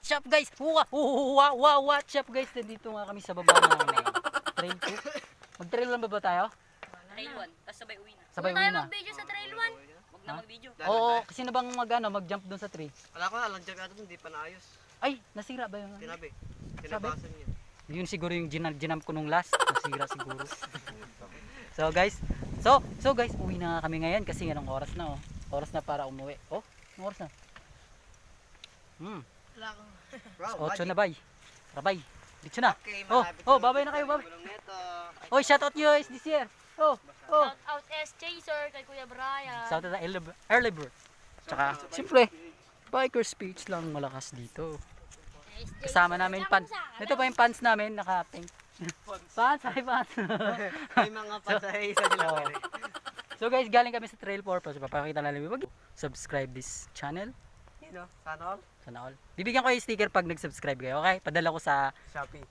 What's up guys? What's up guys? Nandito nga kami sa baba ng trail 2. Mag-trail 1 ba ba tayo? Trail 1, tapos sabay uwi na. Sabay uwi Huwag tayo na. mag-video sa trail 1. Huwag na mag-video. Oo, kasi na bang mag-jump doon sa tree? Wala ko na, lang jump natin, hindi pa naayos. Ay, nasira ba yung Tinabi. Tinabasan niya. Yun siguro yung ginamp ko nung last. Nasira siguro. So guys, so guys, uwi na nga kami ngayon kasi anong oras na oh. Oras na para umuwi. Oh, anong oras na? Wala kang... Bro, 8 na bay. Rabay. Dito na. Okay, Oh, babay na kayo, babay. Oy, shout out nyo guys this year. Oh. Shout out S. Chaser kay Kuya Brian. Shout out early bird. Tsaka, siyempre, biker speech lang malakas dito. Kasama namin pants. Ito pa yung pants namin, naka-pink. Pants, hi pants. May mga pasay sa nila. So guys, galing kami sa trail purpose. Papakita na lang. Subscribe this channel. Sana all? Sana all. Bibigyan ko yung sticker pag nag-subscribe kayo, okay? Padala ko sa Shopee.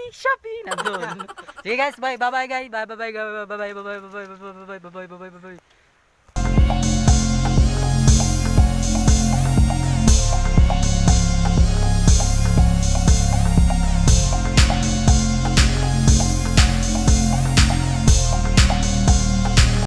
Shopee, nandun. Sige guys, bye. Bye-bye guys. Bye-bye guys. Bye-bye. Bye-bye. Bye-bye. Bye-bye. Bye-bye. Bye-bye.